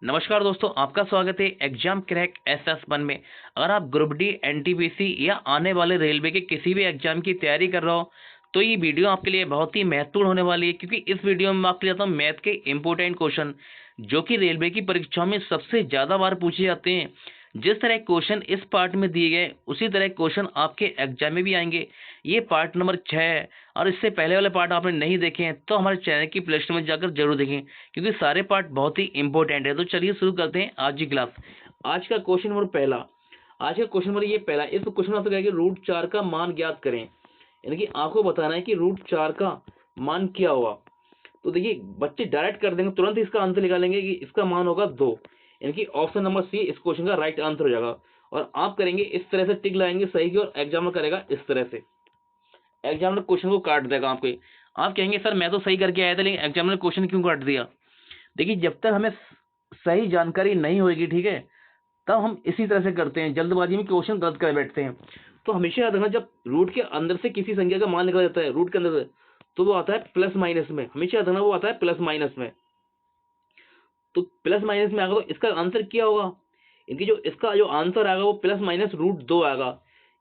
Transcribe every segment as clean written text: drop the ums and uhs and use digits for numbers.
नमस्कार दोस्तों, आपका स्वागत है एग्जाम क्रैक SS1 में। अगर आप ग्रुप डी, NTPC या आने वाले रेलवे के किसी भी एग्जाम की तैयारी कर रहे हो तो ये वीडियो आपके लिए बहुत ही महत्वपूर्ण होने वाली है, क्योंकि इस वीडियो में मैं आपके लिए आता हूँ मैथ के इंपॉर्टेंट क्वेश्चन जो कि रेलवे की परीक्षाओं में सबसे ज़्यादा बार पूछे जाते हैं। जिस तरह क्वेश्चन इस पार्ट में दिए गए उसी तरह क्वेश्चन आपके एग्जाम में भी आएंगे। ये पार्ट नंबर 6 है और इससे पहले वाले पार्ट आपने नहीं देखे हैं तो हमारे चैनल की प्लेलिस्ट में जाकर जरूर देखें, क्योंकि सारे पार्ट बहुत ही इंपॉर्टेंट है। तो चलिए शुरू करते हैं आज की क्लास। आज का क्वेश्चन नंबर पहला, आज का क्वेश्चन नंबर ये पहला, इस क्वेश्चन में आपसे कहेगा कि रूट 4 का मान ज्ञात करें, यानी कि आपको बताना है कि रूट 4 का मान क्या हुआ। तो देखिए बच्चे डायरेक्ट कर देंगे, तुरंत इसका आंसर निकालेंगे कि इसका मान होगा 2, यानी कि ऑप्शन नंबर सी इस क्वेश्चन का राइट आंसर हो जाएगा। और आप करेंगे इस तरह से, टिक लगाएंगे सही की, और एग्जामिनर करेगा इस तरह से, एग्जामिनर क्वेश्चन को काट देगा आपके। आप कहेंगे सर मैं तो सही करके आया था लेकिन एग्जामिनर क्वेश्चन क्यों काट दिया। देखिए जब तक हमें सही जानकारी नहीं होगी, ठीक है, तब हम इसी तरह से करते हैं, जल्दबाजी में क्वेश्चन गलत कर बैठते हैं। तो हमेशा याद रखना, जब रूट के अंदर से किसी संख्या का मान निकल जाता है रूट के अंदर से, तो वो आता है प्लस माइनस में। हमेशा याद रखना वो आता है प्लस माइनस में। तो प्लस माइनस में आएगा तो इसका आंसर क्या होगा, इनकी जो इसका जो आंसर आएगा वो प्लस माइनस रूट 2 आएगा।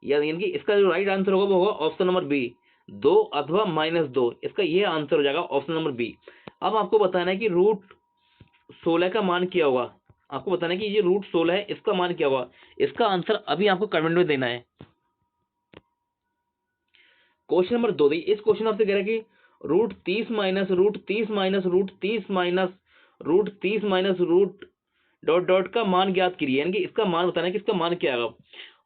यानी कि इसका जो राइट आंसर होगा वो होगा ऑप्शन नंबर बी, 2 अथवा -2। इसका ये आंसर हो जाएगा ऑप्शन नंबर बी। अब आपको बताना है कि रूट 16 का मान क्या होगा। आपको बताना है कि ये रूट 16 है, इसका मान क्या होगा। इसका आंसर अभी आपको कमेंट में देना है। क्वेश्चन नंबर 2 देखिए, इस क्वेश्चन आपसे कह रहा है कि root 30 minus root 30 minus root 30 minus root 30 minus root dot dot का मान ज्ञात कीजिए, यानी कि इसका मान बताना है कि इसका मान क्या आएगा।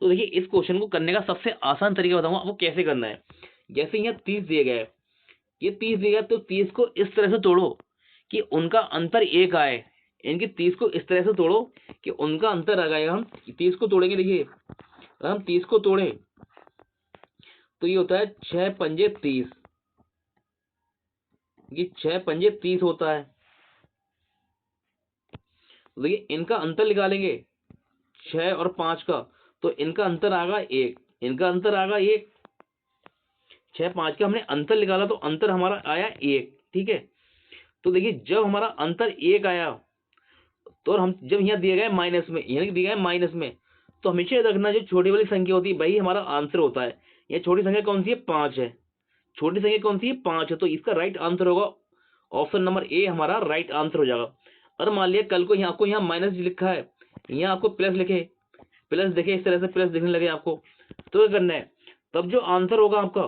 तो देखिए इस क्वेश्चन को करने का सबसे आसान तरीका बताऊंगा आपको कैसे करना है। जैसे यहाँ 30 दिया गया है, ये 30 दिया गया, तो 30 को इस तरह से तोड़ो कि उनका अंतर 1 आए। यानी कि 30 को इस तरह से तोड़ो कि उनका अंतर आ जाएगा। हम 30 को तोड़ेंगे, देखिए अगर हम 30 को तोड़ें तो ये होता है 6 पंजे 30, ये 6 पंजे 30 होता है। तो देखिए इनका अंतर निकालेंगे 6 और 5 का, तो इनका अंतर आएगा 1, इनका अंतर आएगा 1। 6 5 का हमने अंतर निकाला तो अंतर हमारा आया 1, ठीक है। तो देखिए जब हमारा अंतर 1 आया तो हम जब यहाँ दिया गया माइनस में, यानी दिया गया माइनस में, तो हमेशा याद रखना जो छोटी वाली संख्या होती है वही हमारा आंसर होता है। ये छोटी संख्या कौन सी है, 5 है। छोटी संख्या कौन सी है, 5 है। तो इसका राइट आंसर होगा ऑप्शन नंबर ए, हमारा राइट आंसर हो जाएगा। और मान लिया कल को यहाँ आपको यहाँ माइनस लिखा है, यहाँ आपको प्लस लिखे, प्लस देखे इस तरह से प्लस दिखने लगे आपको, तो क्या करना है, तब जो आंसर होगा आपका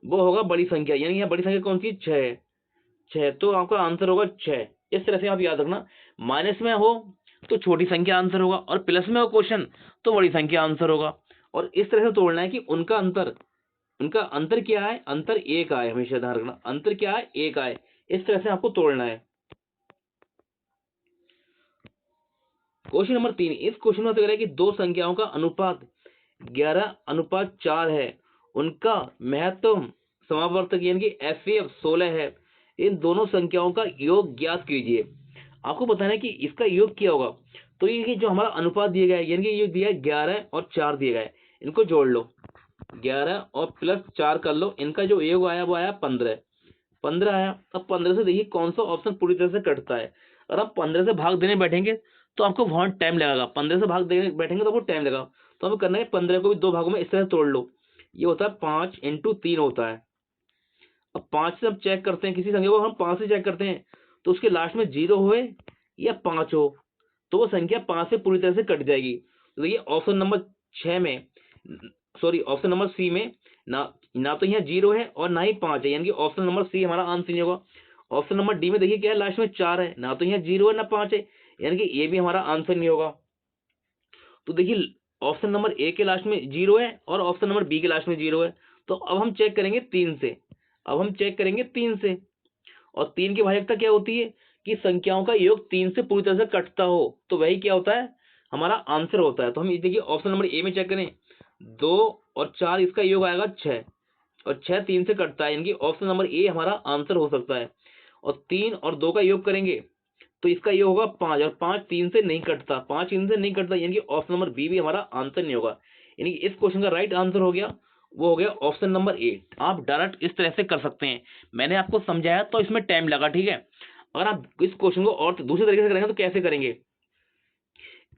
वो होगा बड़ी संख्या, यानी यहाँ बड़ी संख्या कौन सी, 6 है। 6, तो आपका आंसर होगा 6। इस तरह से आप याद रखना, माइनस में हो तो छोटी संख्या आंसर होगा, और प्लस में हो क्वेश्चन तो बड़ी संख्या आंसर होगा। और इस तरह से तोड़ना है कि उनका अंतर क्या है, अंतर 1 आए। हमेशा ध्यान रखना अंतर क्या है, 1 आए। इस तरह से आपको तोड़ना है। क्वेश्चन नंबर 3, इस क्वेश्चन में तो कह रहा है कि दो संख्याओं का अनुपात 11:4 है, उनका महत्तम समावर्तक यानी कि FAF 16 है, इन दोनों संख्याओं का योग ज्ञात कीजिए। आपको बताना है कि इसका योग क्या होगा। तो ये जो हमारा अनुपात दिया गया है, यानी कि ये दिया है 11 और 4 दिया गया है, इनको जोड़ लो, 11 और प्लस 4 कर लो, इनका जो योग आया वो आया 15, 15 आया। अब 15 से देखिए कौन सा ऑप्शन पूरी तरह से कटता है। अगर आप 15 से भाग देने बैठेंगे तो आपको बहुत टाइम लगेगा, 15 से भाग देने बैठेंगे तो आपको टाइम लगेगा। तो हमें करना है 15 को भी 2 भागों में इस तरह तोड़ लो, ये होता है 5 × 3 होता है। अब 5 से हम चेक करते हैं, किसी संख्या को हम 5 से चेक करते हैं तो उसके लास्ट में 0 होए या 5 हो तो वो संख्या 5 से पूरी तरह से कट जाएगी। तो देखिए ऑप्शन नंबर 6 में, सॉरी ऑप्शन नंबर सी में ना तो यहाँ 0 है और ना ही 5 है, यानी कि ऑप्शन नंबर सी हमारा आंसर नहीं होगा। ऑप्शन नंबर डी में देखिए क्या है, लास्ट में 4 है, ना तो यहाँ 0 है ना 5 है, यानी कि ये भी हमारा आंसर नहीं होगा। तो देखिए ऑप्शन नंबर ए के लास्ट में 0 है और ऑप्शन नंबर बी के लास्ट में 0 है। तो अब हम चेक करेंगे 3 से, अब हम चेक करेंगे 3 से। और 3 की भाजकता क्या होती है कि संख्याओं का योग 3 से पूरी तरह से कटता हो, तो वही क्या होता है, हमारा आंसर होता है। तो हम ये देखिए ऑप्शन नंबर ए में चेक करें, 2 और 4 इसका योग आएगा 6, और 6 3 से कटता है, यानी कि ऑप्शन नंबर ए हमारा आंसर हो सकता है। और 3 और 2 का योग करेंगे तो इसका ये होगा 5, और 5 3 से नहीं कटता, 5 3 से नहीं कटता, यानी कि ऑप्शन नंबर बी भी हमारा आंसर नहीं होगा। यानी कि इस क्वेश्चन का राइट आंसर हो गया, वो हो गया ऑप्शन नंबर ए। आप डायरेक्ट इस तरह से कर सकते हैं, मैंने आपको समझाया तो इसमें टाइम लगा, ठीक है। अगर आप इस क्वेश्चन को और दूसरे तरीके से करेंगे तो कैसे करेंगे,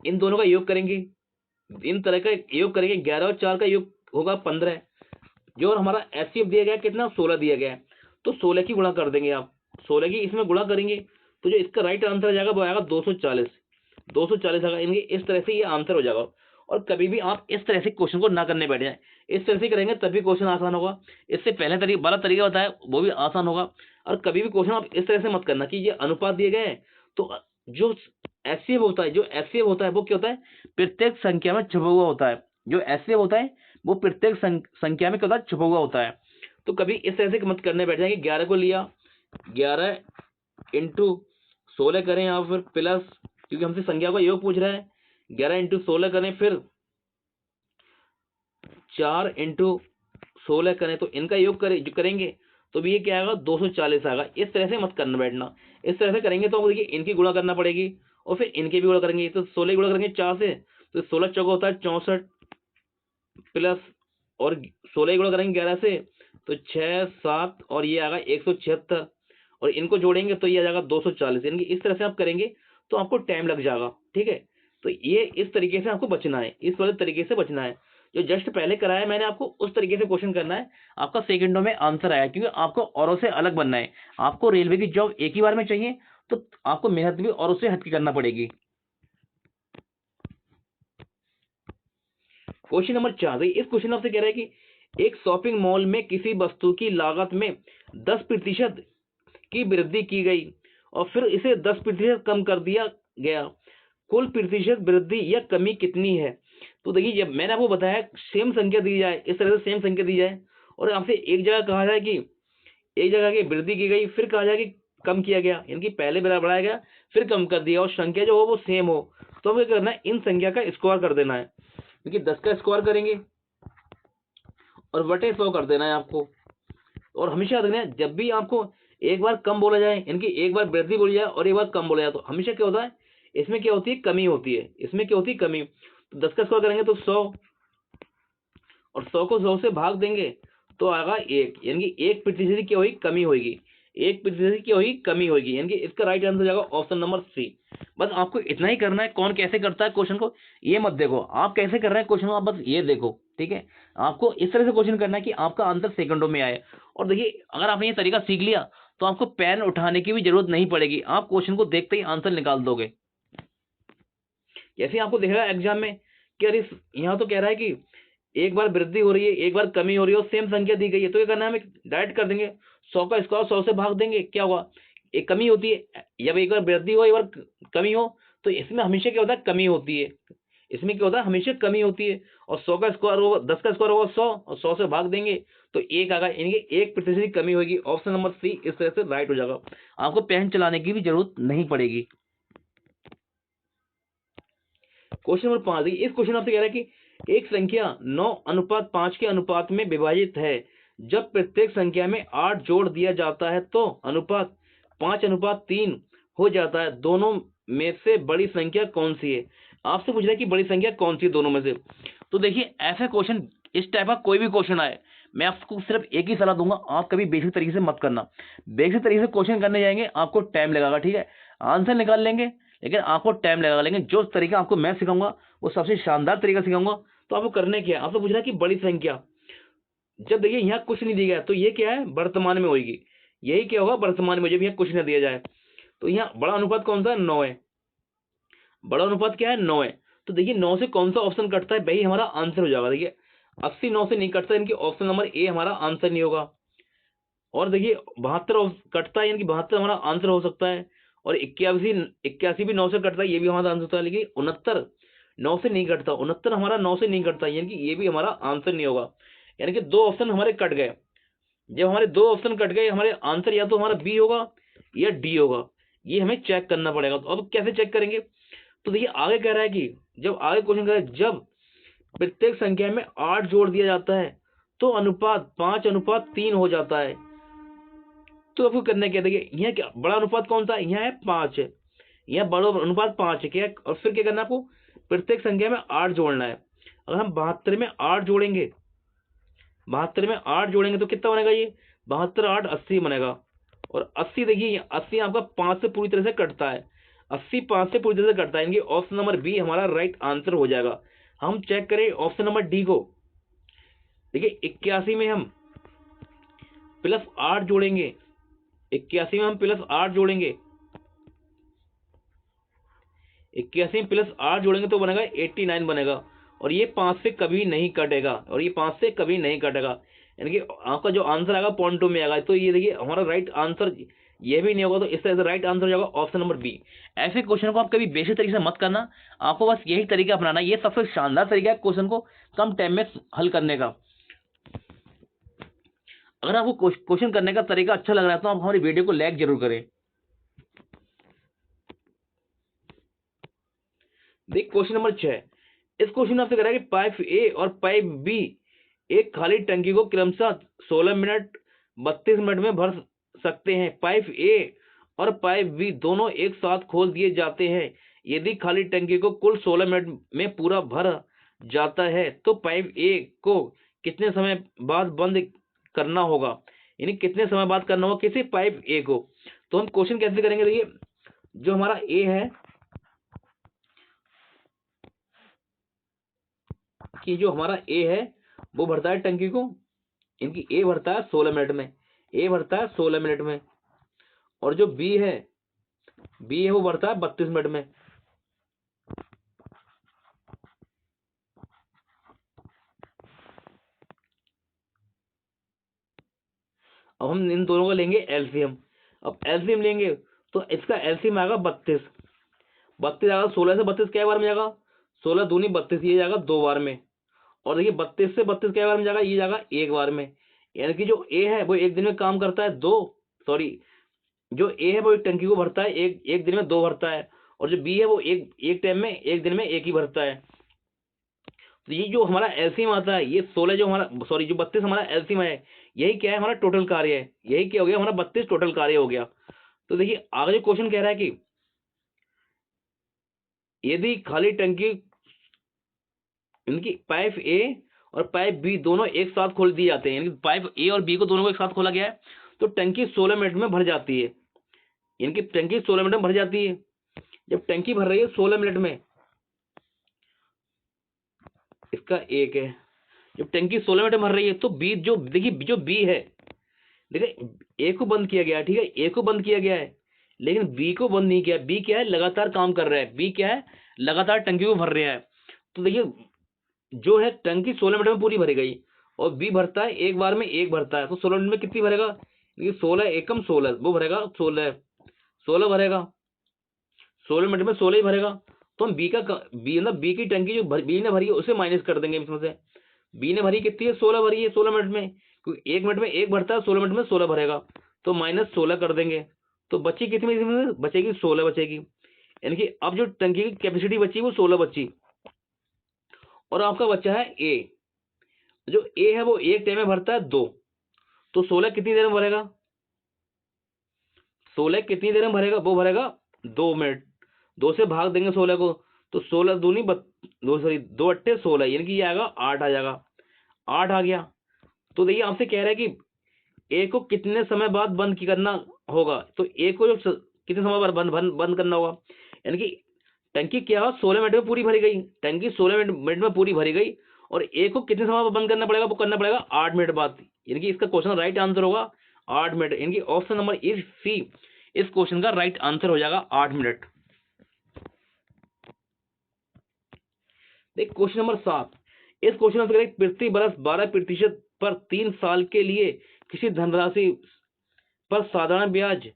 इन दोनों का योग करेंगे, इन तरह का योग करेंगे, 11 और 4 का योग होगा 15। जो और हमारा एचसीएफ दिया गया कितना, 16 दिया गया है, तो 16 की गुणा कर देंगे आप, 16 की इसमें गुणा करेंगे तो जो इसका राइट आंसर आ जाएगा वो आएगा 240। 240 आएगा, इनके इस तरह से ये आंसर हो जाएगा। और कभी भी आप इस तरह से क्वेश्चन को ना करने बैठ जाए, इस तरह से करेंगे तभी क्वेश्चन आसान होगा। इससे पहले तरीका वाला तरीका बताया वो भी आसान होगा। और कभी भी क्वेश्चन आप इस तरह से मत करना कि ये अनुपात दिए गए हैं, तो जो एचसीएफ होता है, जो एचसीएफ होता है वो क्या होता है, प्रत्येक संख्या में छुपा हुआ होता है। जो एचसीएफ होता है वो प्रत्येक संख्या में क्या होता है, छुपा हुआ होता है। तो कभी इस तरह से मत करने बैठ जाएंगे। 11 को लिया, 11 इंटू 16 करें या फिर प्लस, क्योंकि हमसे संख्या का योग पूछ रहा है, 11 इंटू 16 करें, फिर 4 इंटू 16 करें, तो इनका योग करेंगे तो भी ये क्या आएगा, 240 आएगा। इस तरह से मत करना बैठना, इस तरह से करेंगे तो देखिए इनकी गुणा करना पड़ेगी और फिर इनकी भी गुणा करेंगे। तो 16 गुणा करेंगे 4 से, तो 16 चौका होता है 64 प्लस, और 16 गुणा करेंगे 11 से तो 6 7, और ये आएगा 176, और इनको जोड़ेंगे तो ये आ जाएगा 240। यानी कि इस तरह से आप करेंगे तो आपको टाइम लग जाएगा, ठीक है। तो ये इस तरीके से आपको बचना है, इस वाले तरीके से बचना है। जो जस्ट पहले कराया मैंने आपको, उस तरीके से क्वेश्चन करना है, आपका सेकंडों में आंसर आया। क्योंकि आपको औरों से अलग बनना है, आपको रेलवे की जॉब एक ही बार में चाहिए, तो आपको मेहनत भी औरों से हटके करना पड़ेगी। क्वेश्चन नंबर 4, इस क्वेश्चन आपसे कह रहा है कि एक शॉपिंग मॉल में किसी वस्तु की लागत में 10% की वृद्धि की गई और फिर इसे 10% कम कर दिया गया, कुल प्रतिशत वृद्धि या कमी कितनी है। तो देखिए, जब मैंने आपको बताया सेम संख्या दी जाए, इस तरह से सेम संख्या दी जाए और आपसे एक जगह कहा जाए कि एक जगह की वृद्धि की गई, फिर कहा जाए कि कम किया गया, यानी कि पहले बढ़ाया गया फिर कम कर दिया, और संख्या जो हो वो सेम हो, तो हमें क्या करना है, इन संख्या का स्क्वायर कर देना है। क्योंकि 10 का स्क्वायर करेंगे और बटे 100 कर देना है आपको। और हमेशा याद रखना है, जब भी आपको एक बार कम बोला जाए, इनकी एक बार वृद्धि बोली जाए और एक बार कम बोला जाए, तो हमेशा क्या होता है, इसमें क्या होती है, कमी होती है। इसमें क्या होती है, कमी। तो 10 का स्क्वायर करेंगे तो 100, और 100 को 100 से भाग देंगे तो आएगा 1, यानी कि 1% की क्या होगी, कमी होगी। 1% की क्या होगी, कमी होगी। यानी कि इसका राइट आंसर जाएगा ऑप्शन नंबर सी। बस आपको इतना ही करना है। कौन कैसे करता है क्वेश्चन को ये मत देखो, आप कैसे कर रहे हैं क्वेश्चन को, आप बस ये देखो, ठीक है। आपको इस तरह से क्वेश्चन करना है कि आपका आंसर सेकंडों में आए। और देखिए, अगर आपने ये तरीका सीख लिया तो आपको पेन उठाने की भी जरूरत नहीं पड़ेगी, आप क्वेश्चन को देखते ही आंसर निकाल दोगे। जैसे आपको दिखेगा एग्जाम में कि अरे यहाँ तो कह रहा है कि एक बार वृद्धि हो रही है, एक बार कमी हो रही है, और सेम संख्या दी गई है, तो क्या करना है, हमें डायरेक्ट कर देंगे, 100 का स्क्वायर 100 से भाग देंगे, क्या होगा, एक कमी होती है। जब एक बार वृद्धि हो एक बार कमी हो, तो इसमें हमेशा क्या होता है, कमी होती है। इसमें क्या होता है, हमेशा कमी होती है। और 100 का स्क्वायर होगा, 10 का स्क्वायर होगा 100, और 100 से भाग देंगे तो 1 आएगा, यानी कि 1% की कमी होगी। ऑप्शन नंबर सी इस तरह से राइट हो जाएगा, आपको पेन चलाने की भी जरूरत नहीं पड़ेगी। क्वेश्चन नंबर 5, इस क्वेश्चन आपसे कह रहा है कि एक संख्या 9:5 के अनुपात में विभाजित है, जब प्रत्येक संख्या में 8 जोड़ दिया जाता है तो अनुपात 5:3 हो जाता है। दोनों में से बड़ी संख्या कौन सी है। आपसे पूछ रहा है कि बड़ी संख्या कौन सी है दोनों में से। तो देखिए, ऐसा क्वेश्चन, इस टाइप का कोई भी क्वेश्चन आए, मैं आपको सिर्फ एक ही सलाह दूंगा, आप कभी बेसिक तरीके से मत करना। बेसिक तरीके से क्वेश्चन करने जाएंगे आपको टाइम लगेगा, ठीक है। आंसर निकाल लेंगे लेकिन आपको टाइम लगेगा। लेकिन जो तरीका आपको मैं सिखाऊंगा वो सबसे शानदार तरीका सिखाऊंगा। तो आपको करने क्या है, आपको पूछ रहा है कि बड़ी संख्या, जब देखिए यहाँ कुछ नहीं दिया गया तो ये क्या है, वर्तमान में होगी। यही क्या होगा, वर्तमान में, जब यहाँ कुछ न दिया जाए। तो यहाँ बड़ा अनुपात कौन सा है, 9 है। बड़ा अनुपात क्या है, 9 है। तो देखिए 9 से कौन सा ऑप्शन कटता है, वही हमारा आंसर हो जाएगा। देखिए 80 9 से नहीं कटता, इनकी ऑप्शन नंबर ए हमारा आंसर नहीं होगा। और देखिए 72 कटता है, यानी कि 72 हमारा आंसर हो सकता है। और 81 भी 9 से कटता है, ये भी हमारा आंसर होता है। लेकिन 69 9 से नहीं कटता, 69 हमारा 9 से नहीं कटता, यानी कि ये भी हमारा आंसर नहीं होगा। यानी कि 2 ऑप्शन हमारे कट गए। जब हमारे 2 ऑप्शन कट गए, हमारे आंसर या तो हमारा बी होगा या डी होगा। ये हमें चेक करना पड़ेगा। तो अब कैसे चेक करेंगे, तो देखिए आगे कह रहा है कि जब आगे क्वेश्चन कह रहा है, जब प्रत्येक संख्या में 8 जोड़ दिया जाता है तो अनुपात 5:3 हो जाता है। तो आपको करना क्या, देखिए यहाँ क्या बड़ा अनुपात कौन सा है, यहाँ है 5 है, यहाँ बड़ा अनुपात 5 है क्या। और फिर क्या करना है आपको, प्रत्येक संख्या में 8 जोड़ना है। अगर हम 72 में 8 जोड़ेंगे, 72 में 8 जोड़ेंगे तो कितना बनेगा, ये 72 8 80 बनेगा। और 80 देखिए 80 आपका 5 से पूरी तरह से कटता है। 80 5 से पूरी तरह से कटता है, यानी कि ऑप्शन नंबर बी हमारा राइट आंसर हो जाएगा। हम चेक करें ऑप्शन नंबर डी को। देखिए 81 में हम +8 जोड़ेंगे, 81 में हम +8 जोड़ेंगे, 81 में +8 जोड़ेंगे तो बनेगा 89 बनेगा, और ये 5 से कभी नहीं कटेगा, और ये 5 से कभी नहीं कटेगा, यानी कि आपका जो आंसर आएगा 0.2 में आएगा। तो ये देखिए हमारा राइट आंसर ये भी नहीं होगा, तो इस तरह से राइट आंसर हो जाएगा ऑप्शन नंबर बी। ऐसे क्वेश्चन को आप कभी बेसिक तरीके से मत करना, आपको बस यही तरीका अपनाना, ये सबसे शानदार तरीका है क्वेश्चन को कम टाइम में हल करने का। अगर आपको क्वेश्चन करने का तरीका अच्छा लग रहा है तो आप हमारी वीडियो को लाइक जरूर करें। देख क्वेश्चन नंबर 6, इस क्वेश्चन में आपसे कह रहा है कि पाइप ए और पाइप बी एक खाली टंकी को क्रमशः 16 मिनट 32 मिनट में भर सकते हैं। पाइप ए और पाइप बी दोनों एक साथ खोल दिए जाते हैं। यदि खाली टंकी को कुल 16 मिनट में पूरा भर जाता है तो पाइप ए को कितने समय बाद बंद करना होगा, यानी कितने समय बाद करना होगा किसी पाइप ए को। तो हम क्वेश्चन कैसे करेंगे, देखिए जो हमारा ए है कि जो हमारा ए है वो भरता है टंकी को, इनकी ए भरता है 16 मिनट में, ए भरता है 16 मिनट में, और जो बी है वो भरता है 32 मिनट में। अब हम इन दोनों का लेंगे एलसीएम। अब एलसीएम लेंगे तो इसका एलसीएम आएगा 32, 32 आएगा, 16 से 32 क्या बार में जाएगा, 16 दूनी 32, ये जाएगा 2 बार में, और देखिए 32 से 32 क्या बार में जाएगा, ये जाएगा 1 बार में। यानी कि जो ए है वो एक दिन में काम करता है जो ए है वो एक टंकी को भरता है एक दिन में 2 भरता है, और जो बी है वो एक टाइम में एक दिन में 1 ही भरता है। तो ये जो हमारा एलसीएम आता है, ये 16 जो हमारा जो 32 हमारा एलसीएम है, यही क्या है हमारा टोटल कार्य है, यही क्या हो गया हमारा 32 टोटल कार्य हो गया। तो देखिए आगे जो क्वेश्चन कह रहा है कि यदि खाली टंकी इनकी पाइप ए और पाइप बी दोनों एक साथ खोल दिए जाते हैं, यानी कि पाइप ए और बी को दोनों को एक साथ खोला गया है तो टंकी 16 मिनट में भर जाती है, यानी कि टंकी 16 मिनट में भर जाती है। जब टंकी भर रही है 16 मिनट में, इसका एक है, जब टंकी 16 मिनट में भर रही है तो बी जो देखिए जो बी है, देखिए ए को बंद किया गया है, ठीक है, ए को बंद किया गया है, लेकिन बी को बंद नहीं किया। बी क्या है, लगातार काम कर रहा है, बी क्या है, लगातार टंकी को भर रहा है। तो देखिए जो है टंकी 16 मिनट में पूरी भरी गई, और बी भरता है एक बार में 1 भरता है, तो 16 मिनट में कितनी भरेगा, 16 एकम 16 वो भरेगा, 16 भरेगा, 16 मिनट में 16 ही भरेगा। तो हम बी की टंकी जो बी ने भरी है उसे माइनस कर देंगे इसमें से। बी ने भरी कितनी है, 16 भरी है 16 मिनट में, क्योंकि 1 मिनट में 1 भरता है, 16 मिनट में 16 भरेगा, तो -16 कर देंगे। तो बची कितनी इसमें बचेगी, 16 बचेगी, यानी कि अब जो टंकी की कैपेसिटी बची वो 16 बची। और आपका बच्चा है ए, जो ए है वो एक टाइम में भरता है 2, तो 16 कितनी देर में भरेगा, 16 कितनी देर में भरेगा, वो भरेगा 2 मिनट, 2 से भाग देंगे 16 को, तो 16 दूनी 2 अट्ठे 16, यानी कि ये आएगा 8 आ जाएगा, 8 आ गया। तो देखिए आपसे कह रहा है कि ए को कितने समय बाद बंद करना होगा, तो ए को जो कितने समय बाद बंद करना होगा, यानी कि टंकी क्या हो 16 मिनट में पूरी भरी गई, टंकी 16 मिनट में पूरी भरी गई, और ए को कितने समय बाद बंद करना पड़ेगा, वो करना पड़ेगा 8 मिनट बाद, यानी कि इसका क्वेश्चन राइट आंसर होगा 8 मिनट, यानी कि ऑप्शन नंबर इज सी इस क्वेश्चन का राइट आंसर हो जाएगा 8 मिनट। देख क्वेश्चन नंबर 7, इस क्वेश्चन में प्रति बरस 12% पर 3 साल के लिए किसी धनराशि पर साधारण ब्याज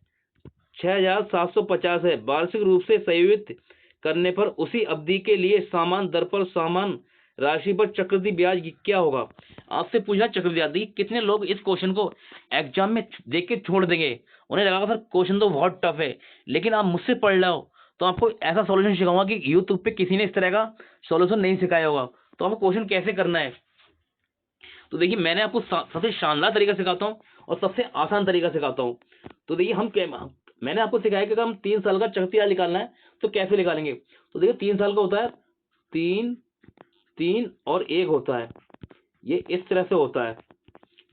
6,750 है, वार्षिक रूप से संयुक्त करने पर उसी अवधि के लिए समान दर पर समान राशि पर चक्रवृद्धि ब्याज क्या होगा। आपसे पूछा चक्रवृद्धि ब्याज, कितने लोग इस क्वेश्चन को एग्जाम में देख के छोड़ देंगे, उन्हें लगा सर क्वेश्चन तो बहुत टफ है, लेकिन आप मुझसे पढ़ रहे हो तो आपको ऐसा सॉल्यूशन सिखाऊंगा कि यूट्यूब पे किसी ने इस तरह का सॉल्यूशन नहीं सिखाया होगा। तो आपको क्वेश्चन कैसे करना है, तो देखिए मैंने आपको सबसे शानदार तरीका सिखाता हूँ और सबसे आसान तरीका सिखाता हूँ। तो देखिए मैंने आपको सिखाया कि अगर हम 3 साल का चक्रवृद्धि ब्याज निकालना है तो कैसे निकालेंगे। तो देखिए 3 साल का होता है 3 3 और 1 होता है, ये इस तरह से होता है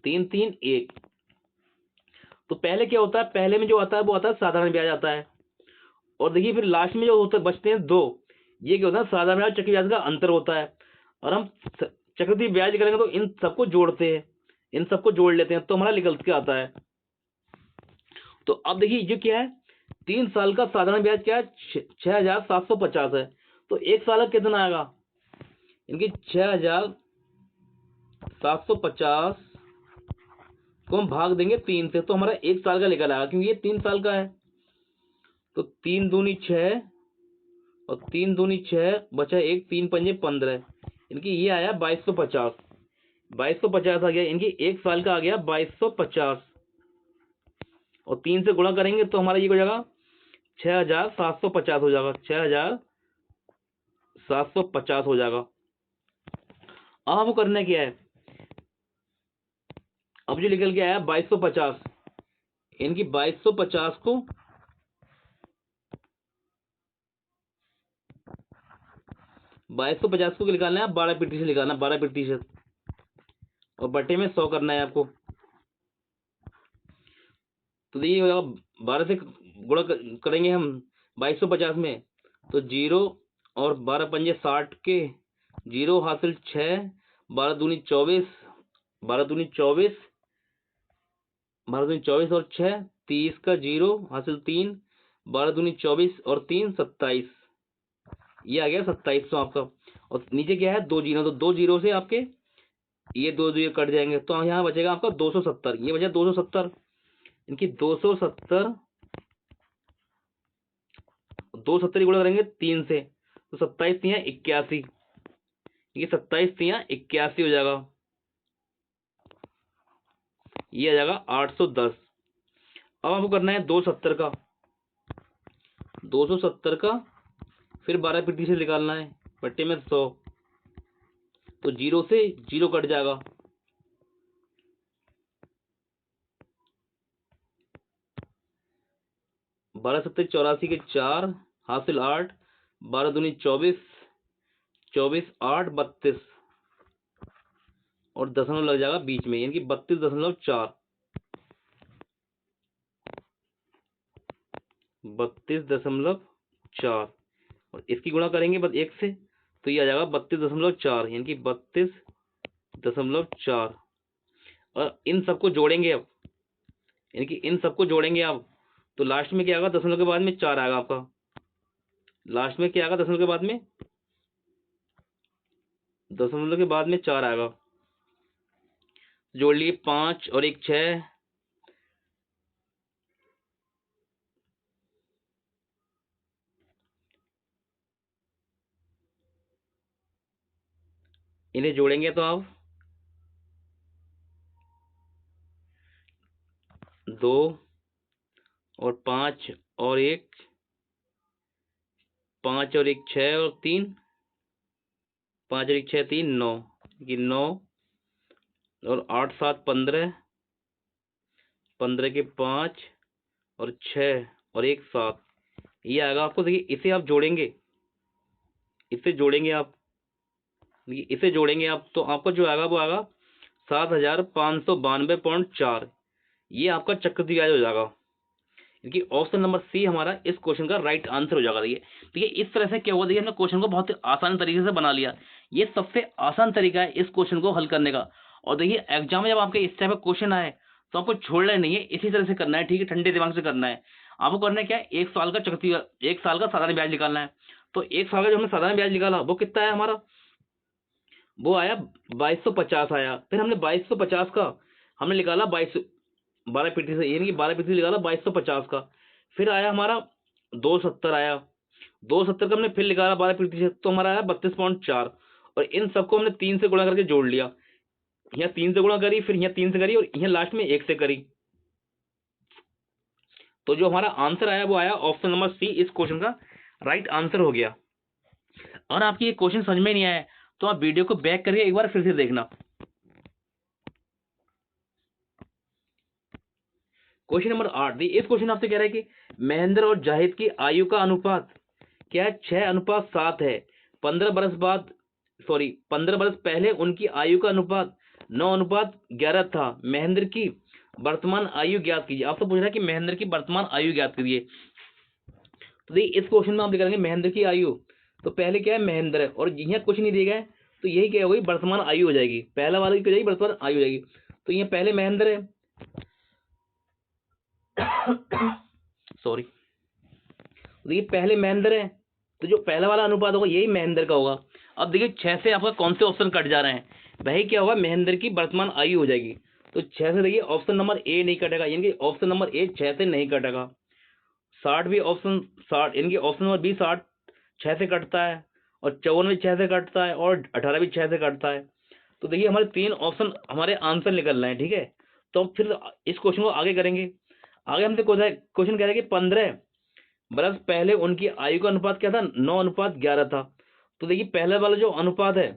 3 3 1। तो पहले क्या होता है, पहले में जो आता है वो आता है साधारण ब्याज आता है, और देखिए फिर लास्ट में जो होते बचते हैं 2, ये क्या होता है, साधारण ब्याज चक्रवृद्धि ब्याज का अंतर होता है। और हम चक्रवृद्धि ब्याज करेंगे तो इन सबको जोड़ते हैं, इन सबको जोड़ लेते हैं, तो हमारा निकल के आता है। तो अब देखिए ये क्या है, 3 साल का साधारण ब्याज क्या है, 6,750 है। तो एक साल का कितना आएगा, इनकी 6,750 को हम भाग देंगे 3 से, तो हमारा एक साल का निकल आएगा, क्योंकि ये 3 साल का है। तो 3 दूनी 6 और 3 दूनी 6 बचा 1, 3 पंजे 15, इनकी ये आया 2250, 2250 आ गया, इनकी एक साल का आ गया 2250, और 3 से गुणा करेंगे तो हमारा ये हो जाएगा 6,750 हो जाएगा, 6,750 हो जाएगा। अब आपको करना क्या है, अब जो निकल के आया 2250, इनकी 2250 को 2250 को निकालना है 12% निकालना, 12%, और बटे में 100 करना है आपको। तो देखिए 12 से गुणा करेंगे हम 2250 में, तो 0 और 12 पंजे 60 के 0 हासिल 6, 12 दूनी 24, 12 दूनी 24, 12 दूनी 24 और 6 30 का 0 हासिल 3, 12 दूनी 24 और 3 27, ये आ गया 2700 आपका। और नीचे क्या है 2 जीरो, तो 2 जीरो से आपके ये 2 जीरो कट जाएंगे, तो यहाँ बचेगा आपका 270, ये बचा 270, इनकी 270 270 गुणा करेंगे 3 से, तो 27 तिया 81, ये 27 तिया 81 हो जाएगा, ये आ जाएगा 810। अब आपको करना है 270 का, 270 का फिर 12% निकालना है, बट्टे में 100, तो 0 से 0 कट जाएगा, 12 सत्तर 84 के 4 हासिल 8, 12 दूनी 24, 24 8 32, और दशमलव लग जाएगा बीच में, यानी कि 32.4, 32.4, और इसकी गुणा करेंगे बस 1 से, तो ये आ जाएगा 32.4, यानी कि 32.4, और इन सबको जोड़ेंगे अब, यानी कि इन सबको जोड़ेंगे अब, तो लास्ट में क्या आएगा, दशमलव के बाद में 4 आएगा आपका, लास्ट में क्या आएगा, दशमलव के बाद में 4 आएगा, जोड़ लिए 5 और 1 6, इन्हें जोड़ेंगे तो आप 2 और 5 और 1, 5 और 1 6 और 3, 5 और 1 6 3 9, कि 9 और 8 7 15, 15 के 5 और 6 और 1 7, ये आएगा आपको। देखिए इसे आप जोड़ेंगे, इसे जोड़ेंगे आप, देखिए इसे जोड़ेंगे आप, तो आपका जो आएगा वो आएगा 7,592.4, ये आपका चक्रवृद्धि ब्याज हो जाएगा, क्योंकि ऑप्शन नंबर सी हमारा इस क्वेश्चन का राइट आंसर हो जाएगा। देखिए इस तरह से क्या हुआ, देखिए हमने क्वेश्चन को बहुत ही आसान तरीके से बना लिया, ये सबसे आसान तरीका है इस क्वेश्चन को हल करने का। और देखिए एग्जाम में जब आपके इस टाइप का क्वेश्चन आए तो आपको छोड़ना नहीं है, इसी तरह से करना है, ठीक है, ठंडे दिमाग से करना है। आपको करना है क्या है, एक साल का चक्रवृद्धि, एक साल का साधारण ब्याज निकालना है। तो एक साल का जो हमने साधारण ब्याज निकाला वो कितना है हमारा, वो आया 2250 आया। फिर हमने 2250 का हमने निकाला 12% से, यानी कि 12% निकाला 2250 का, फिर आया हमारा 270 आया, 270 का हमने फिर निकाला 12%, तो हमारा आया 32.4, और इन सबको हमने 3 से गुणा करके जोड़ लिया, यहाँ 3 से गुणा करी, फिर यहाँ 3 से करी, और यहाँ लास्ट में 1 से करी, तो जो हमारा आंसर आया वो आया ऑप्शन नंबर सी, इस क्वेश्चन का राइट आंसर हो गया। और आपकी ये क्वेश्चन समझ में नहीं आया तो आप वीडियो को बैक करके एक बार फिर से देखना। क्वेश्चन नंबर 8, इस क्वेश्चन आपसे कह रहा है कि महेंद्र और जाहिद की आयु का अनुपात क्या है, 6:7 है। 15 बरस बाद, 15 बरस पहले उनकी आयु का अनुपात 9:11 था। महेंद्र की वर्तमान आयु ज्ञात कीजिए। आपसे पूछ रहा है कि महेंद्र की वर्तमान आयु ज्ञात कीजिए। तो देखिए इस क्वेश्चन में आप करेंगे महेंद्र की आयु, तो पहले क्या है महेंद्र है और यहाँ कुछ नहीं दिया गया है, तो यही क्या होगी वर्तमान आयु हो जाएगी, पहला वाला क्या हो जाएगी वर्तमान आयु हो जाएगी। तो यहाँ पहले महेंद्र है सॉरी, देखिए पहले महेंद्र है, तो जो पहला वाला अनुपात होगा यही महेंद्र का होगा। अब देखिए 6 से आपका कौन से ऑप्शन कट जा रहे हैं, वही क्या होगा महेंद्र की वर्तमान आयु हो जाएगी। तो 6 से देखिए ऑप्शन नंबर ए नहीं कटेगा, यानी कि ऑप्शन नंबर ए 6 से नहीं कटेगा। 60 भी ऑप्शन 60 यानी कि ऑप्शन नंबर बी 60 6 से कटता है, और 54 भी 6 से कटता है, और 18 भी 6 से कटता है। तो देखिए हमारे 3 ऑप्शन हमारे आंसर निकल रहे हैं, ठीक है। तो हम फिर इस क्वेश्चन को आगे करेंगे। आगे हमसे क्वेश्चन कह रहा है कि 15 बरस पहले उनकी आयु का अनुपात क्या था, 9:11 था। तो देखिए पहले वाला जो अनुपात है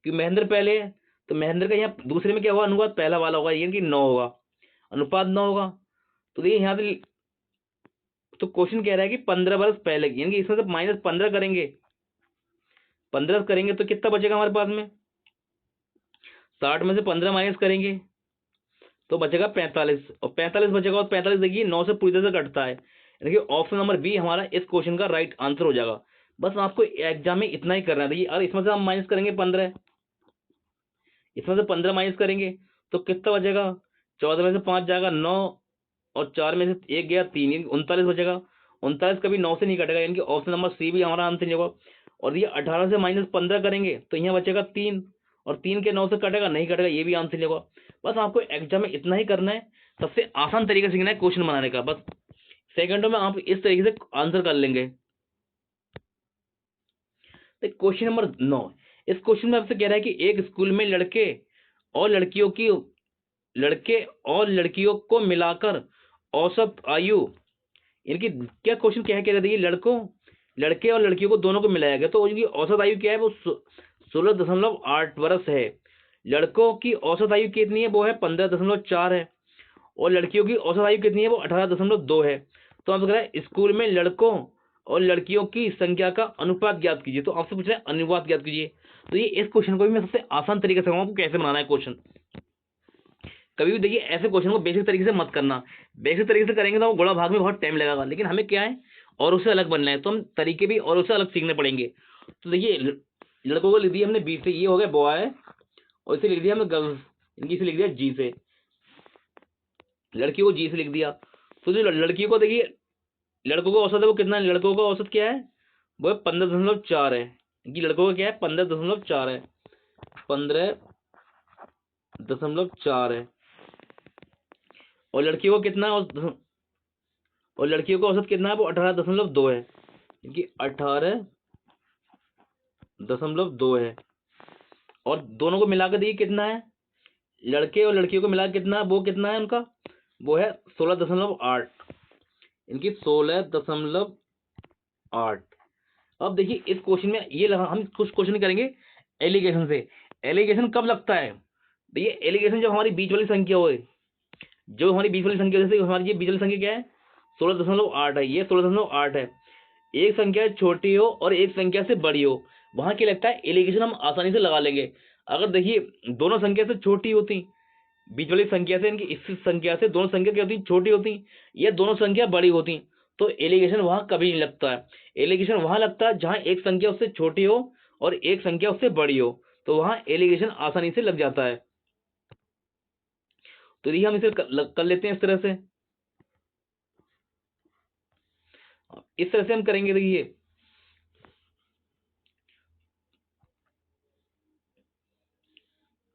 कि महेंद्र पहले है, तो महेंद्र का यहाँ दूसरे में क्या होगा अनुपात, पहला वाला होगा यानी कि 9 होगा, अनुपात 9 होगा। तो देखिए यहाँ से तो क्वेश्चन कह रहा है कि 15 बरस पहले की, यानी कि इसमें से -15 करेंगे, 15 करेंगे तो कितना बचेगा हमारे पास में, 60 में से 15 माइनस करेंगे तो बचेगा 45, और 45 बचेगा, और 45 देखिए 9 से पूरी तरह से कटता है, यानी कि ऑप्शन नंबर बी हमारा इस क्वेश्चन का राइट आंसर हो जाएगा। बस आपको एग्जाम में इतना ही करना है। देखिए अगर इसमें से हम माइनस करेंगे 15, इसमें से 15 माइनस करेंगे तो कितना बचेगा, 14 में से 5 जाएगा 9, और 4 में से 1 गया 3, यानी 39 बचेगा। 39 कभी 9 से नहीं कटेगा, यानी कि ऑप्शन नंबर सी भी हमारा आंसर नहीं होगा। और ये 18 से -15 करेंगे तो यहाँ बचेगा 3, और 3 के 9 से कटेगा, नहीं कटेगा, ये भी आंसर नहीं होगा। बस आपको एग्जाम में इतना ही करना है, सबसे आसान तरीका सीखना है क्वेश्चन बनाने का, बस सेकंडों में आप इस तरीके से आंसर कर लेंगे। क्वेश्चन नंबर 9, इस क्वेश्चन में आपसे कह रहा है कि एक स्कूल में लड़के और लड़कियों को मिलाकर औसत आयु, इनकी क्या क्वेश्चन क्या है, कह रहे थे लड़के और लड़कियों को दोनों को मिलाया गया, तो उनकी औसत आयु क्या है, वो 16.8 वर्ष है। लड़कों की औसत आयु कितनी है, वो है 15.4 है, और लड़कियों की औसत आयु कितनी है, वो 18.2 है। तो आपसे कह रहा है स्कूल में लड़कों और लड़कियों की संख्या का अनुपात ज्ञात कीजिए, तो आपसे पूछ रहा है अनुपात ज्ञात कीजिए। तो ये इस क्वेश्चन को भी मैं सबसे आसान तरीके से आपको कैसे बनाना है क्वेश्चन। कभी भी देखिए ऐसे क्वेश्चन को बेसिक तरीके से मत करना, बेसिक तरीके से करेंगे तो वो गुणा भाग में बहुत टाइम लगेगा, लेकिन हमें क्या है और उससे अलग बनना है, तो हम तरीके भी और उससे अलग सीखने पड़ेंगे। तो देखिए लड़कों को लिख दिया हमने बी से, ये हो गया बॉय, और इसे लिख दिया हमने गर्ल्स, इनकी से लिख दिया जी से, लड़कियों को जी से लिख दिया। तो जो लड़कियों को देखिए लड़कों का औसत है वो कितना है, लड़कों का औसत क्या है, वो है 15.4 है, इनकी लड़कों का क्या है 15.4 है, 15.4 है, और लड़कियों को कितना है और लड़कियों का औसत कितना है, वो 18.2 है, क्योंकि 18.2 है। और दोनों को मिलाकर देखिए कितना है, लड़के और लड़कियों को मिलाकर कितना है, वो कितना है उनका, वो है 16.8, इनकी 16.8। अब देखिए इस क्वेश्चन में ये लगा, हम कुछ क्वेश्चन करेंगे एलिगेशन से। एलिगेशन कब लगता है, देखिए एलिगेशन जब हमारी बीच वाली संख्या हो, जो हमारी बीच वाली संख्या, जैसे हमारी ये बीच वाली संख्या क्या है 16.8 है, ये 16.8 है, एक संख्या छोटी हो और एक संख्या से बड़ी हो, वहां क्या लगता है एलिगेशन हम आसानी से लगा लेंगे। अगर देखिए दोनों संख्या से छोटी होती, बीच वाली संख्या से, इनकी इस संख्या से दोनों संख्या क्या होती छोटी होती, या दोनों संख्या बड़ी होती, तो एलिगेशन वहां कभी नहीं लगता है। एलिगेशन वहां लगता है जहां एक संख्या उससे छोटी हो और एक संख्या उससे बड़ी हो, तो वहां एलिगेशन आसानी से लग जाता है। तो ये हम इसे कर लेते हैं इस तरह से हम करेंगे। देखिए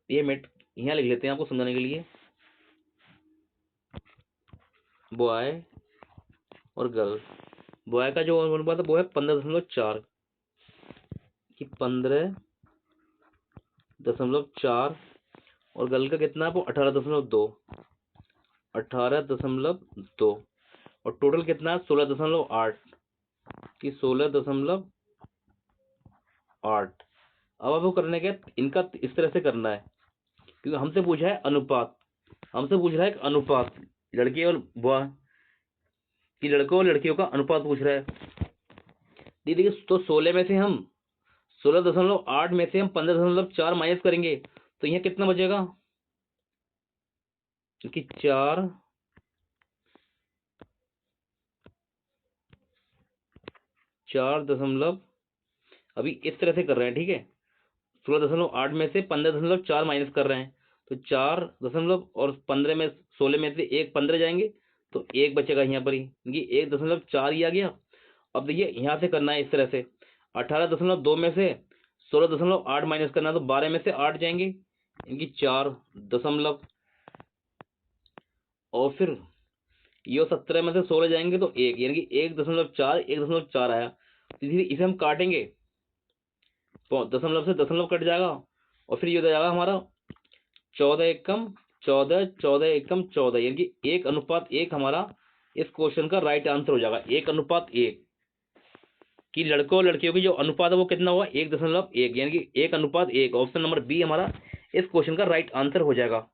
ये मिनट यहाँ लिख लेते हैं आपको समझाने के लिए, बॉय और गर्ल, बॉय का जो अनुपात है वो है 15.4 कि 15.4, और गर्ल का कितना है वो 18.2 और टोटल कितना है 16.8 कि 16.8। अब आपको करने के इनका इस तरह से करना है, क्योंकि हमसे पूछा है अनुपात, हमसे पूछ रहा है अनुपात लड़के और बॉय कि लड़कों और लड़कियों का अनुपात पूछ रहा है। देखिए तो 16 में से हम 16.8 में से हम 15.4 माइनस करेंगे तो यहाँ कितना बचेगा, क्योंकि 4 4 अभी इस तरह से कर रहे हैं, ठीक है। 16.8 में से 15.4 माइनस कर रहे हैं, तो 4 और 16 में से 1 15 जाएंगे, तो 1 बचेगा यहाँ पर ही, क्योंकि 1.4 ही आ गया। अब देखिए यहाँ से करना है इस तरह से, 18.2 में से 16.8 माइनस करना है, तो 12 में से 8 जाएंगे, इनकी 4 दशमलव, और फिर ये 17 में से 16 जाएंगे तो 1, यानी कि 1.4 आया। तो इसे हम काटेंगे, दशमलव से दशमलव कट जाएगा, और फिर ये हो जाएगा हमारा 14 एकम 14, 14 एकम 14, यानी कि 1:1 हमारा इस क्वेश्चन का राइट आंसर हो जाएगा। 1:1 कि लड़कों और लड़कियों की जो अनुपात है वो कितना हुआ, 1.1, यानी कि 1:1। ऑप्शन नंबर बी हमारा इस क्वेश्चन का राइट आंसर हो जाएगा।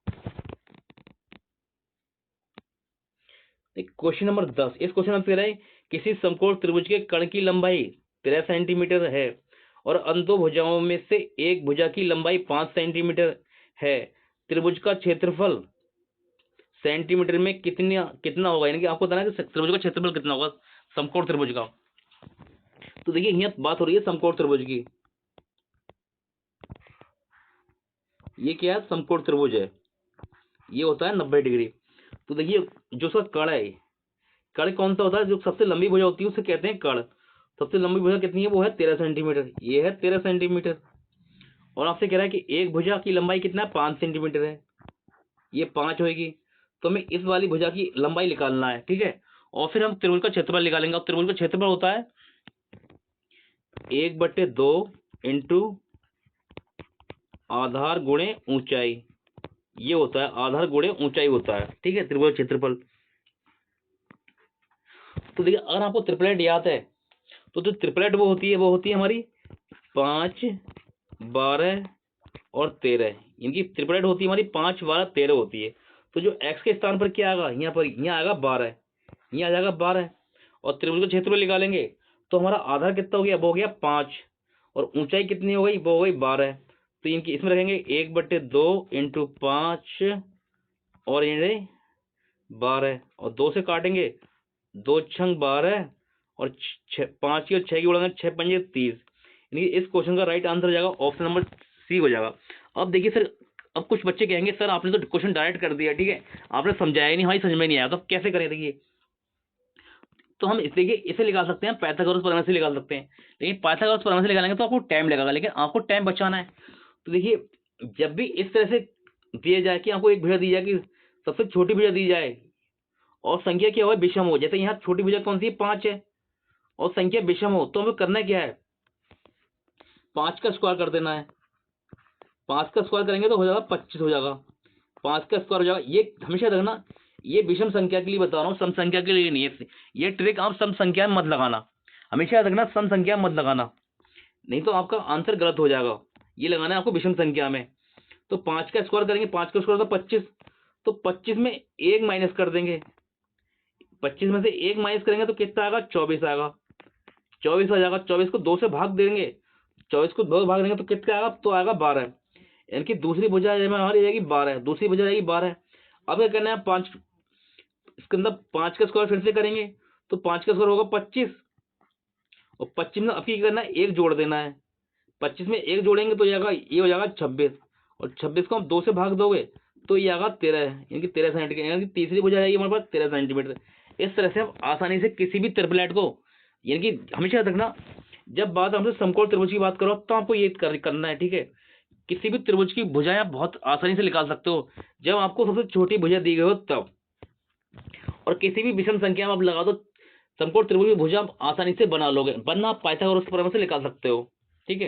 क्वेश्चन नंबर 10, इस क्वेश्चन में कह रहा है किसी समकोण त्रिभुज के कर्ण की लंबाई 13 सेंटीमीटर है और अन्य दो भुजाओं में से एक भुजा की लंबाई 5 सेंटीमीटर है। त्रिभुज का क्षेत्रफल सेंटीमीटर में कितना होगा, यानी कि आपको बताना है कि त्रिभुज का क्षेत्रफल कितना होगा समकोण त्रिभुज का। तो देखिए यहाँ बात हो रही है समकोण त्रिभुज की, ये क्या है, समकोण त्रिभुज है, ये होता है 90 डिग्री। तो देखिए जो उसका कर्ण है, कर्ण कौन सा होता है, जो सबसे लंबी भुजा होती है उसे कहते हैं कर्ण। सबसे लंबी भुजा कितनी है, वो है 13 सेंटीमीटर, ये है 13 सेंटीमीटर। और आपसे कह रहा है कि एक भुजा की लंबाई कितना है, 5 सेंटीमीटर है, ये 5 होगी। तो हमें इस वाली भुजा की लंबाई निकालना है, ठीक है। और फिर हम त्रिभुज का क्षेत्रफल निकालेंगे। और त्रिभुज का क्षेत्रफल होता है 1/2 इंटू आधार गुणे ऊंचाई, ये होता है आधार गुणे ऊंचाई होता है, ठीक है, त्रिभुज क्षेत्रफल। तो देखिए अगर आपको ट्रिपलेट याद है तो जो ट्रिपलेट वो होती है हमारी 5, 12 और 13, इनकी ट्रिपलेट होती है हमारी 5, 12, 13 होती है। तो जो x के स्थान पर क्या आएगा, यहाँ पर यहाँ आएगा 12, यहाँ आ जाएगा 12। और त्रिभुज का क्षेत्रफल निकालेंगे तो हमारा आधार कितना हो गया, वो हो गया 5, और ऊंचाई कितनी हो गई, वो हो गई 12। तो इनकी इसमें रखेंगे 1/2 इंटू 5 और ये 12, और 2 से काटेंगे, 2 छंग 12 और 5 की और 6 की उड़ाएंगे, 6 पंजे 30, यानी इस क्वेश्चन का राइट आंसर हो जाएगा ऑप्शन नंबर सी हो जाएगा। अब देखिए सर, अब कुछ बच्चे कहेंगे सर आपने तो क्वेश्चन डायरेक्ट कर दिया, ठीक है, आपने समझाया ही नहीं, हाँ समझ में नहीं आया, तो कैसे करें। देखिए तो हम देखिए इसे निकाल सकते हैं, पाइथागोरस प्रमेय से निकाल सकते हैं, लेकिन पाइथागोरस प्रमेय से निकालेंगे तो आपको टाइम लगेगा, लेकिन आपको टाइम बचाना है। तो देखिए जब भी इस तरह से दिया जाए कि आपको एक भुजा दी जाए कि सबसे छोटी भुजा दी जाए और संख्या क्या हो, विषम हो, जैसे यहाँ छोटी भुजा कौन सी है, 5 है, और संख्या विषम हो, तो हमें करना क्या है, 5 का स्क्वायर कर देना है। 5 का स्क्वायर करेंगे तो हो जाएगा 25 हो जाएगा, 5 का स्क्वायर हो जाएगा। ये हमेशा रखना, ये विषम संख्या के लिए बता रहा हूँ, सम संख्या के लिए नहीं है। ये ट्रिक आप सम संख्या में मत लगाना, हमेशा रखना सम संख्या मत लगाना, नहीं तो आपका आंसर गलत हो जाएगा। ये लगाना है आपको विषम संख्या में। तो 5 का स्क्वायर करेंगे, 5 का स्क्वायर होता 25, तो 25 में 1 माइनस कर देंगे, 25 में से 1 माइनस करेंगे तो कितना आएगा, 24 आएगा, 24 आ जाएगा। 24 को 2 से भाग देंगे, 24 को 2 भाग देंगे तो कितना आएगा, तो आएगा 12, यानी कि दूसरी भुजा हमारी जाएगी 12, दूसरी भुजा जाएगी 12। अब क्या करना है, 5 इसके अंदर 5 का स्क्वायर फिर से करेंगे, तो 5 का स्क्वायर होगा 25, और 25 में अब क्या करना है, 1 जोड़ देना है। 25 में 1 जोड़ेंगे तो ये हो जाएगा 26, और 26 को हम 2 से भाग दोगे तो ये आएगा 13, यानी कि 13 सेंटीमीटर, यानी कि तीसरी भुजा जाएगी हमारे पास 13 सेंटीमीटर। इस तरह से आप आसानी से किसी भी ट्रिपलेट को, यानी कि हमेशा रखना जब बात हमसे समकोण त्रिभुज की बात करो तो आपको ये करना है, ठीक है। किसी भी त्रिभुज की भुजाएं आप बहुत आसानी से निकाल सकते हो जब आपको सबसे छोटी भुजा दी गई हो तब, और किसी भी विषम संख्या में आप लगा दो समकोण त्रिभुज की भुजा आप आसानी से बना लोगे, वरना आप पाइथागोरस प्रमेय से निकाल सकते हो, ठीक है।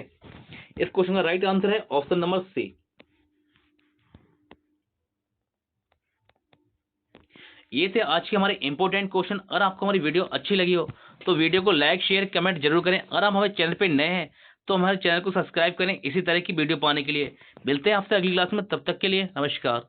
इस क्वेश्चन का राइट आंसर है ऑप्शन नंबर सी। ये थे आज के हमारे इंपॉर्टेंट क्वेश्चन। अगर आपको हमारी वीडियो अच्छी लगी हो तो वीडियो को लाइक शेयर कमेंट जरूर करें। अगर आप हमारे चैनल पे नए हैं तो हमारे चैनल को सब्सक्राइब करें इसी तरह की वीडियो पाने के लिए। मिलते हैं आपसे अगली क्लास में, तब तक के लिए नमस्कार।